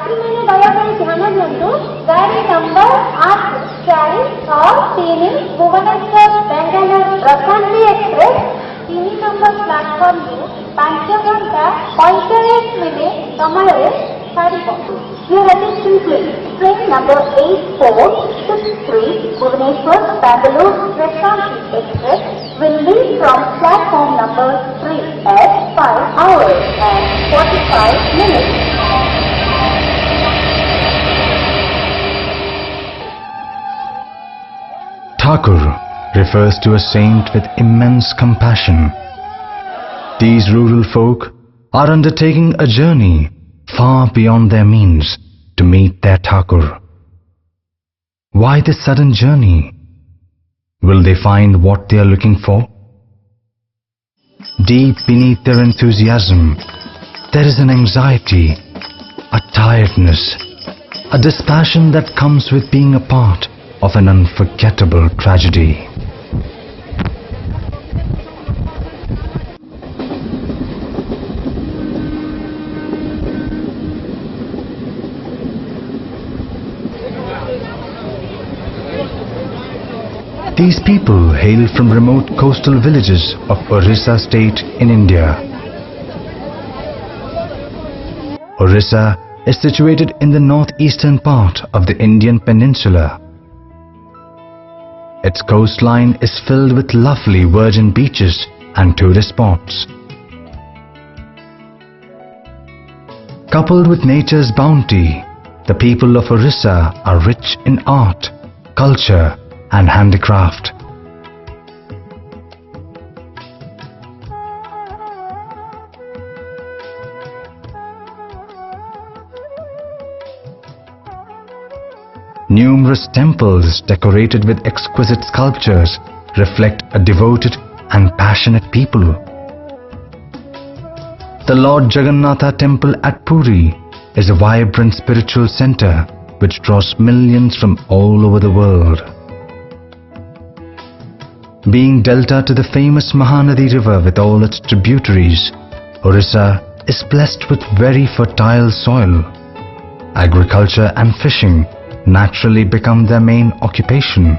यात्रीମାନେ ଦୟାକରି ଧ୍ୟାନ ଦିଅନ୍ତୁ ଗାଡ଼ି number 843 Bhubaneswar Bengaluru Prashanti express 3 number ପ୍ଲାଟଫର୍ମରୁ 5 ଘଣ୍ଟା 45 ମିନିଟ୍ ସମୟରେ ଛାଡ଼ିବ। Your attention please. Train number 8463 Bhubaneswar Bangalore Prasanthi Express will leave from platform number 3 at 5 hours and 45 minutes. Thakur refers to a saint with immense compassion. These rural folk are undertaking a journey far beyond their means to meet their Thakur. Why this sudden journey? Will they find what they are looking for? Deep beneath their enthusiasm, there is an anxiety, a tiredness, a dispassion that comes with being a part of an unforgettable tragedy. These people hail from remote coastal villages of Orissa state in India. Orissa is situated in the northeastern part of the Indian peninsula. Its coastline is filled with lovely virgin beaches and tourist spots. Coupled with nature's bounty, the people of Orissa are rich in art, culture, and handicraft. Numerous temples decorated with exquisite sculptures reflect a devoted and passionate people. The Lord Jagannatha temple at Puri is a vibrant spiritual center which draws millions from all over the world. Being delta to the famous Mahanadi river with all its tributaries, Orissa is blessed with very fertile soil. Agriculture and fishing naturally become their main occupation.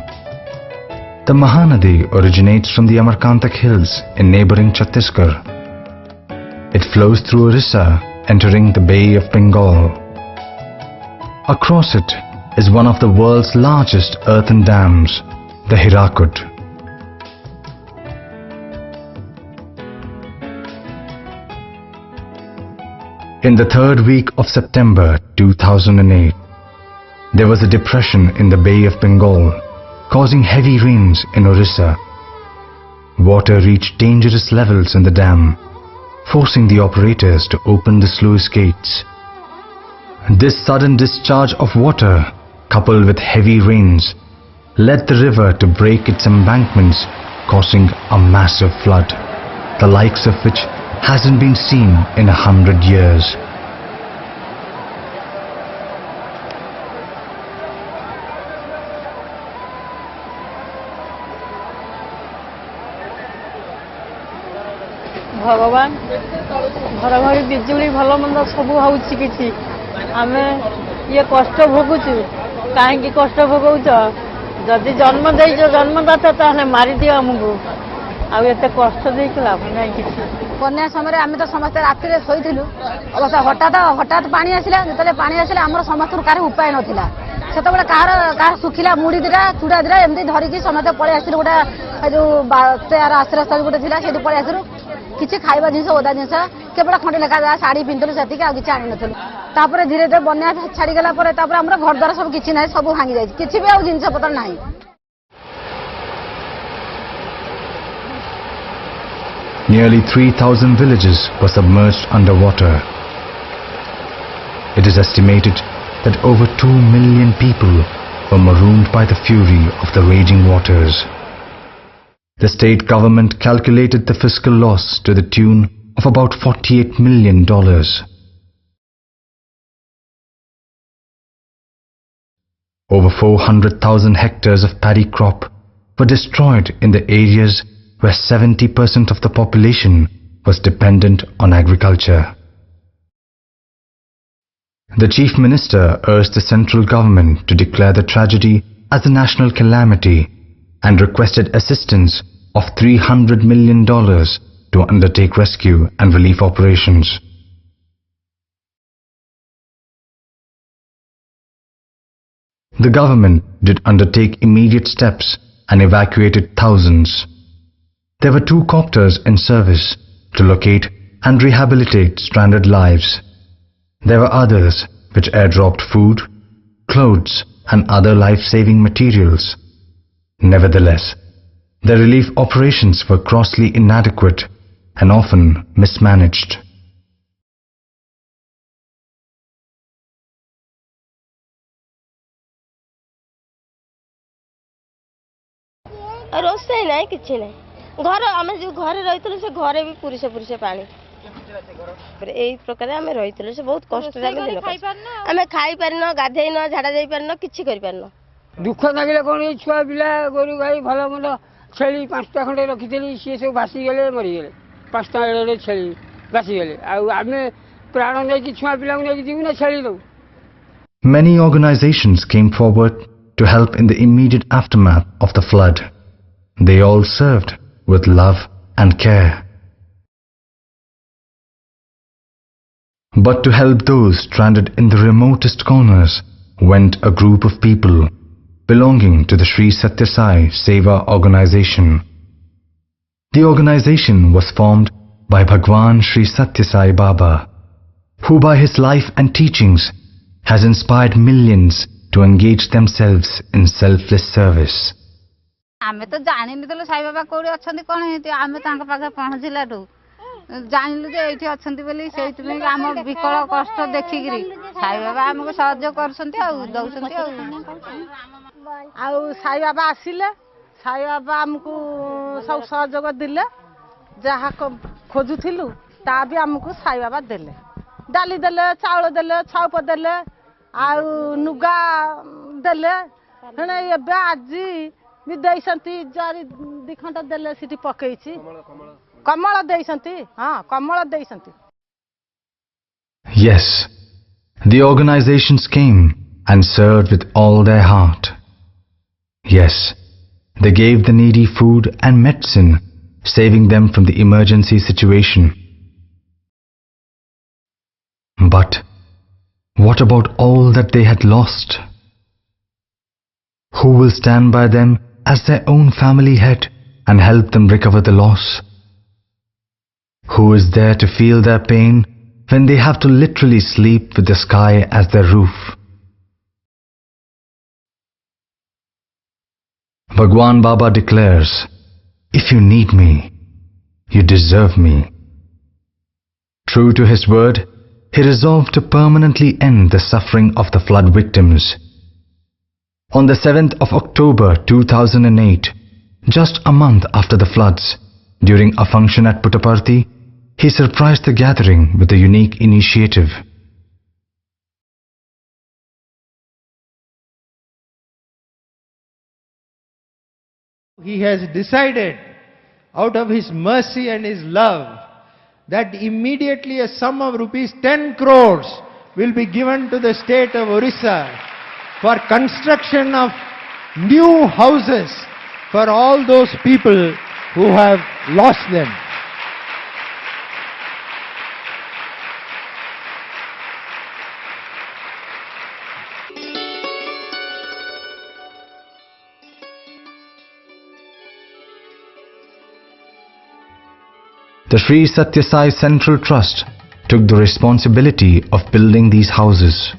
The Mahanadi originates from the Amarkantak hills in neighboring Chhattisgarh. It flows through Orissa, entering the Bay of Bengal. Across it is one of the world's largest earthen dams, the Hirakud. In the third week of September 2008, there was a depression in the Bay of Bengal, causing heavy rains in Orissa. Water reached dangerous levels in the dam, forcing the operators to open the sluice gates. This sudden discharge of water, coupled with heavy rains, led the river to break its embankments, causing a massive flood, the likes of which hasn't been seen in 100 years. भगवान घरघरी बिजुली भल मंद सब होची आम ये कष्ट भोगुचु कहीं कष्ट भोगौच जदि जन्म दे जन्मदाता ताने मारी दियो आमको आते कष्ट दे लाभ ना कि बन्या समय आम तो समस्त राति शोलु अवस्था हठात पानी आसला जो पानी आसला आम समस्त कार उपाय नाला से कह सुखिला मुड़ी दीटा चूड़ा दीटा एमती धरिकी समस्त पलि आसलु गोटे जो तार आश्रय स्थल गोटे थी से पलि आसलु किसी खाइबा जिनस ओदा जिनस केवल खंडे लेखा जा शाढ़ी पिंधलु से आनी नथलु धीरे धीरे बन्या छाड़ीगला आम घर द्वार सब किसी ना सब भांगी जाए किसी भी जिनस पतर ना। Nearly 3,000 villages were submerged underwater. It is estimated that over 2 million people were marooned by the fury of the raging waters. The state government calculated the fiscal loss to the tune of about $48 million. Over 400,000 hectares of paddy crop were destroyed in the areas where 70% of the population was dependent on agriculture. The Chief Minister urged the central government to declare the tragedy as a national calamity and requested assistance of $300 million to undertake rescue and relief operations. The government did undertake immediate steps and evacuated thousands. There were 2 copters in service to locate and rehabilitate stranded lives. There were others which airdropped food, clothes and other life-saving materials. Nevertheless, their relief operations were grossly inadequate and often mismanaged. रोषे ना कि ना घर आम जो घरे रही से घरे भी पुरुषे पुरुषे पानी यही प्रकार आम रही से बहुत कष्ट आम खाई पारन गाधेन झाड़ा जा पारन कि दुख लगे कौन छुआ पिला गोरु गाई भल मंद छेली 5टा खंडे रखी सी सब भासीगले मरीगले 5टा छेली भासीगले आम प्राण नहीं छुआ पिला जीवु ना छेली दू. Many organizations came forward to help in the immediate aftermath of the flood. They all served with love and care. But to help those stranded in the remotest corners went a group of people belonging to the Sri Sathya Sai Seva organization. The organization was formed by Bhagavan Sri Sathya Sai Baba, who by his life and teachings has inspired millions to engage themselves in selfless service. आमे तो जानी तो साई बाबा कोड़ी अच्छी कौन आमे पाखे पहुँचलू जानलु जे ये अच्छा बोली से आम विकल कष्ट देखिकी साई बाबा आमको सहयोग कर साई बाबा आसिले साई बाबा आमको सब सहयोग दिले जहाँ खोजुलु ता भी आमको साई बाबा देले डाली देले चाउल देले छाउप देले नुगा देले आज भी देइसंती जारी दिखंड देले सिटी पकेइछि कमल देइसंती हां कमल देइसंती. Yes, the organizations came and served with all their heart. Yes, they gave the needy food and medicine, saving them from the emergency situation. But what about all that they had lost? Who will stand by them as their own family head and help them recover the loss? Who is there to feel their pain when they have to literally sleep with the sky as their roof? Bhagwan Baba declares, if you need me, you deserve me. True to his word, he resolved to permanently end the suffering of the flood victims. On the 7th of October 2008, just a month after the floods, during a function at Puttaparthi, he surprised the gathering with a unique initiative. He has decided, out of his mercy and his love, that immediately a sum of rupees 10 crores will be given to the state of Orissa for construction of new houses for all those people who have lost them. The Sri Sathya Sai Central Trust took the responsibility of building these houses.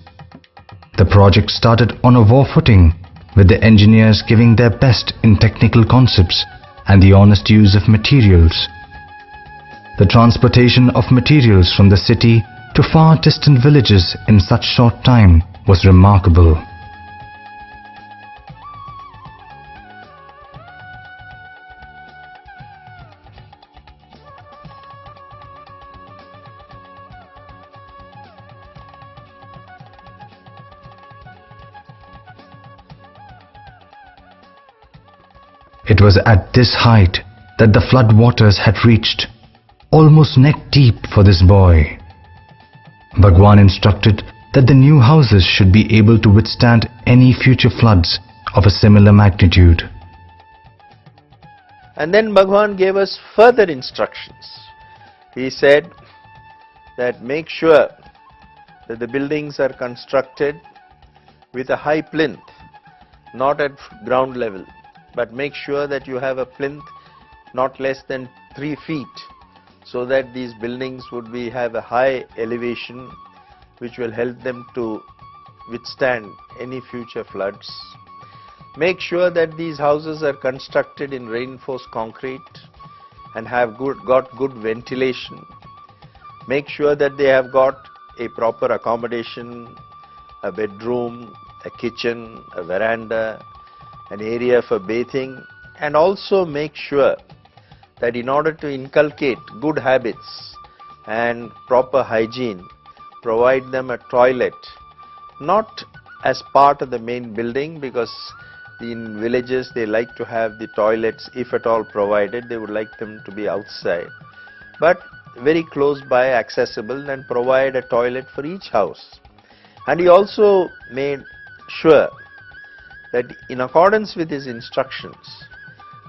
The project started on a war footing, with the engineers giving their best in technical concepts and the honest use of materials. The transportation of materials from the city to far distant villages in such short time was remarkable. It was at this height that the flood waters had reached, almost neck deep for this boy. Bhagwan instructed that the new houses should be able to withstand any future floods of a similar magnitude. And then Bhagavan gave us further instructions. He said that make sure that the buildings are constructed with a high plinth, not at ground level, but make sure that you have a plinth not less than 3 feet, so that these buildings would have a high elevation which will help them to withstand any future floods. Make sure that these houses are constructed in reinforced concrete and have got good ventilation. Make sure that they have got a proper accommodation, a bedroom, a kitchen, a veranda, an area for bathing, and also make sure that in order to inculcate good habits and proper hygiene, provide them a toilet, not as part of the main building, because in villages they like to have the toilets, if at all provided, they would like them to be outside, but very close by, accessible, and provide a toilet for each house. And he also made sure that in accordance with his instructions,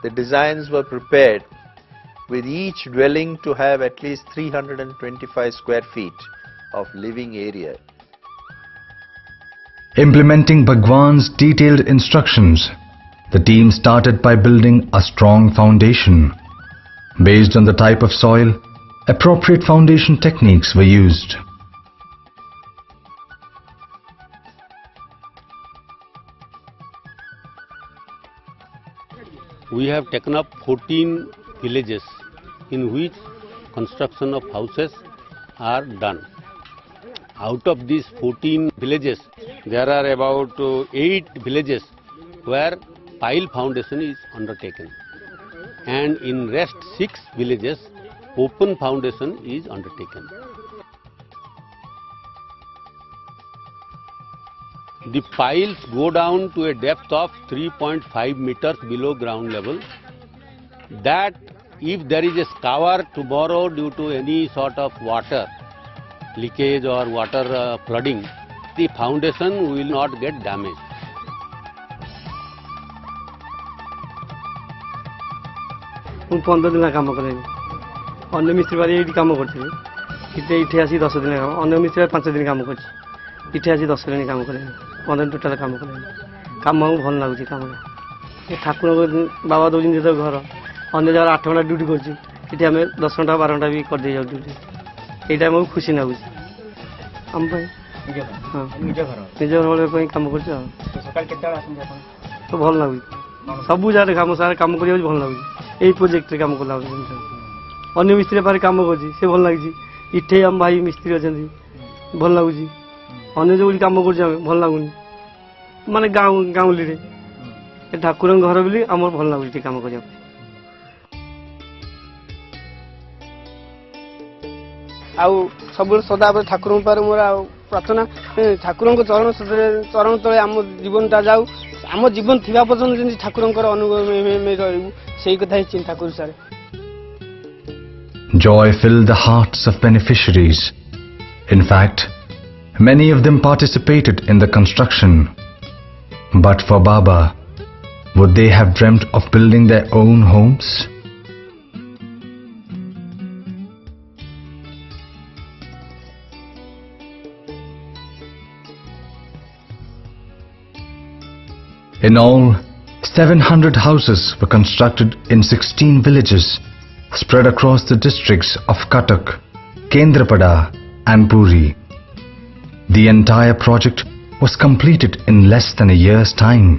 the designs were prepared with each dwelling to have at least 325 square feet of living area. Implementing Bhagwan's detailed instructions, the team started by building a strong foundation. Based on the type of soil, appropriate foundation techniques were used. We have taken up 14 villages in which construction of houses are done. Out of these 14 villages, there are about 8 villages where pile foundation is undertaken, and in rest 6 villages, open foundation is undertaken. The piles go down to a depth of 3.5 meters below ground level. That if there is a scour tomorrow due to any sort of water leakage or water flooding, the foundation will not get damaged. ମୁଁ 15 ଦିନ କାମ କରେନି ଅନ୍ୟ ମିସ୍ତ୍ରୀ ବାରି ଏଇଠି କାମ କରିଥିଲି ଏଠି ଆସି 10 ଦିନ କାମ ଅନ୍ୟ ମିସ୍ତ୍ରୀ 5 ଦିନ କାମ କରିଛି ଏଠି ଆସି 10 ଦିନ କାମ କରେନି 15 ଦିନ ଟୋଟାଲ କାମ କରେନି କାମ ଆମକୁ ଭଲ ଲାଗୁଛି କାମରେ ଏ ଠାକୁରଙ୍କ ବାବା ଦଉଛନ୍ତି ତ ଘର ଅନ୍ୟ ଜାଗାରେ 8 ଘଣ୍ଟା ଡ୍ୟୁଟି କରୁଛି ଏଠି ଆମେ 10 ଘଣ୍ଟା 12 ଘଣ୍ଟା ବି କରିଦେଇ ଯାଉ ଡ୍ୟୁଟି ଏଇଟା ଆମକୁ ଖୁସି ଲାଗୁଛି ଆମ ପାଇଁ ହଁ ନିଜ ଘର ପାଇଁ କାମ କରୁଛି ଆଉ ସକାଳ କେତେବେଳେ ଆସନ୍ତି ଆପଣ ତ ଭଲ ଲାଗୁଛି ସବୁ ଜାଗାରେ କାମ ସାରା କାମ କରିବାକୁ ଭଲ ଲାଗୁଛି এই প্রজেক্টরে কাম কলা অন্য মিস্ত্রি পারে কাম করছি সে ভাল লাগছে ইঠে আম ভাই মিস্ত্রি অনেক ভাল লাগুছি অন্য যেগুলি কাম করছি আমি ভাল লাগুনি মানে গাঁউলিরে ঠাকুর ঘর বলে আমার ভাল লাগুছে কাম করা ଆଉ ସବୁବେଳେ ସଦାବେଳେ ଠାକୁରଙ୍କ ପାଖରେ ମୋର ଆଉ ପ୍ରାର୍ଥନା ଠାକୁରଙ୍କ ଚରଣ ତଳେ ଆମ ଜୀବନଟା ଯାଉ ଆମ ଜୀବନ ଥିବା ପର୍ଯ୍ୟନ୍ତ ଯେମିତି ଠାକୁରଙ୍କର ଅନୁଭବ ରହିବୁ ସେଇ କଥା ହିଁ ଚିନ୍ତା କରୁ sir Joy filled the hearts of beneficiaries. In fact, many of them participated in the construction. But for Baba, would they have dreamt of building their own homes? In all, 700 houses were constructed in 16 villages spread across the districts of Cuttack, Kendrapada and Puri. The entire project was completed in less than a year's time.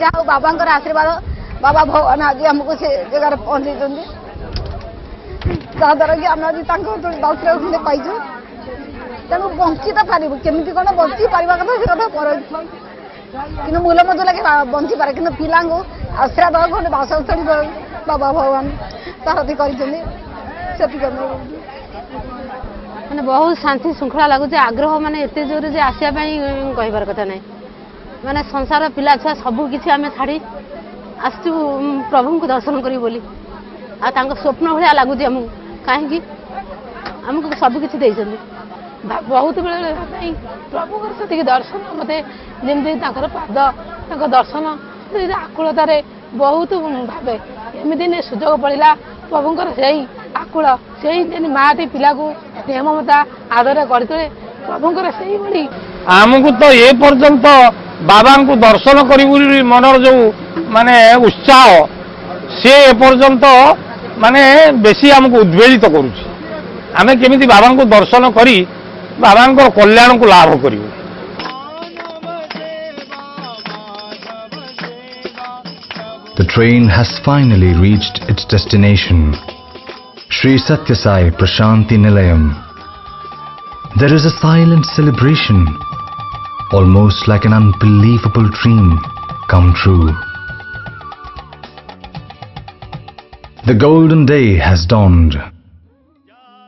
ଯାହା ହଉ ବାବାଙ୍କର ଆଶୀର୍ବାଦ ବାବା ଭଗବାନ ଆଜି ଆମକୁ ସେ ଜାଗାରେ ପହଞ୍ଚେଇଛନ୍ତି ଯାହାଦ୍ୱାରା କି ଆମେ ଆଜି ତାଙ୍କ ଦର୍ଶନ ଖଣ୍ଡେ ପାଇଛୁ ତେଣୁ ବଞ୍ଚି ତ ପାରିବୁ କେମିତି କ'ଣ ବଞ୍ଚି ପାରିବା କଥା ସେ କଥା ପରେ କିନ୍ତୁ ମୂଲ ମଧ୍ୟ ଲାଗି ବଞ୍ଚିପାରେ କିନ୍ତୁ ପିଲାଙ୍କୁ ଆଶ୍ରା ଦେବା ଖଣ୍ଡେ ବାସସ୍ଥଳୀ ବାବା ଭଗବାନ ସାରଥି କରିଛନ୍ତି ସେଥିପାଇଁ ମାନେ ବହୁତ ଶାନ୍ତି ଶୃଙ୍ଖଳା ଲାଗୁଛି ଆଗ୍ରହ ମାନେ ଏତେ ଜୋରରେ ଯେ ଆସିବା ପାଇଁ କହିବାର କଥା ନାହିଁ ମାନେ ସଂସାର ପିଲା ଛୁଆ ସବୁ କିଛି ଆମେ ଛାଡ଼ି ଆସିଛୁ ପ୍ରଭୁଙ୍କୁ ଦର୍ଶନ କରିବୁ ବୋଲି ଆଉ ତାଙ୍କ ସ୍ୱପ୍ନ ଭଳିଆ ଲାଗୁଛି ଆମକୁ କାହିଁକି ଆମକୁ ସବୁ କିଛି ଦେଇଛନ୍ତି ବହୁତ ବେଳେ ପାଇଁ ପ୍ରଭୁଙ୍କର ସେତିକି ଦର୍ଶନ ମୋତେ ଯେମିତି ତାଙ୍କର ପାଦ ତାଙ୍କ ଦର୍ଶନ ଆକୁଳତାରେ ବହୁତ ଭାବେ ଏମିତି ସୁଯୋଗ ପଡ଼ିଲା ପ୍ରଭୁଙ୍କର ସେଇ ଆକୁଳ ସେଇ ମାଟି ପିଲାକୁ ସ୍ନେହ ମମତା ଆଦରରେ କରିଥିଲେ ପ୍ରଭୁଙ୍କର ସେଇଭଳି ଆମକୁ ତ ଏ ପର୍ଯ୍ୟନ୍ତ ବାବାଙ୍କୁ ଦର୍ଶନ କରିବୁ ମନର ଯୋଉ ମାନେ ଉତ୍ସାହ ସେ ଏପର୍ଯ୍ୟନ୍ତ ମାନେ ବେଶୀ ଆମକୁ ଉଦ୍ବେଳିତ କରୁଛି ଆମେ କେମିତି ବାବାଙ୍କୁ ଦର୍ଶନ କରି ବାବାଙ୍କର କଲ୍ୟାଣକୁ ଲାଭ କରିବୁ। The train has finally reached its destination, Sri Sathya Sai Prashanti Nilayam. There is a silent celebration, almost like an unbelievable dream come true. The golden day has dawned.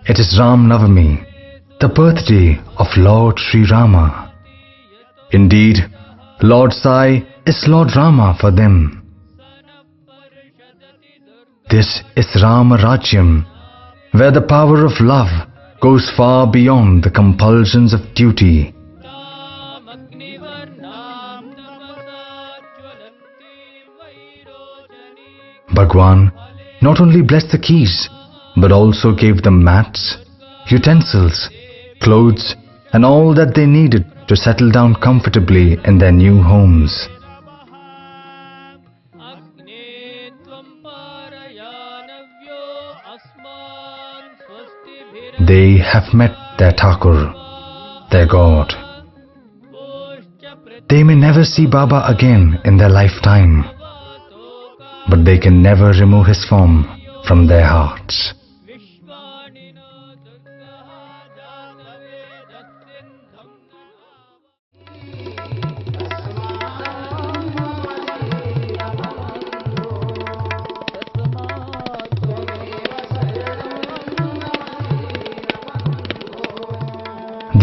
It is Ram Navami, the birthday of Lord Sri Rama. Indeed, Lord Sai is Lord Rama for them. This is Rama Rajyam, where the power of love goes far beyond the compulsions of duty. Bhagavan not only blessed the keys, but also gave them mats, utensils, clothes, and all that they needed to settle down comfortably in their new homes. They have met their Thakur, their God. They may never see Baba again in their lifetime, but they can never remove his form from their hearts.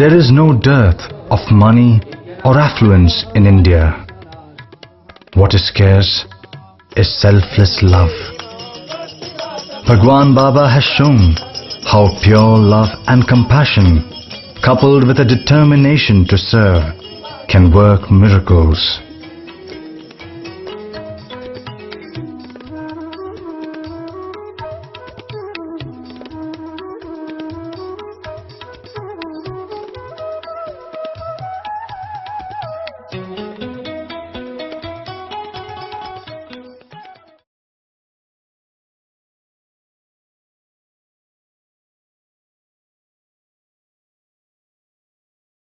There is no dearth of money or affluence in India. What is scarce is selfless love. Bhagwan Baba has shown how pure love and compassion, coupled with a determination to serve, can work miracles.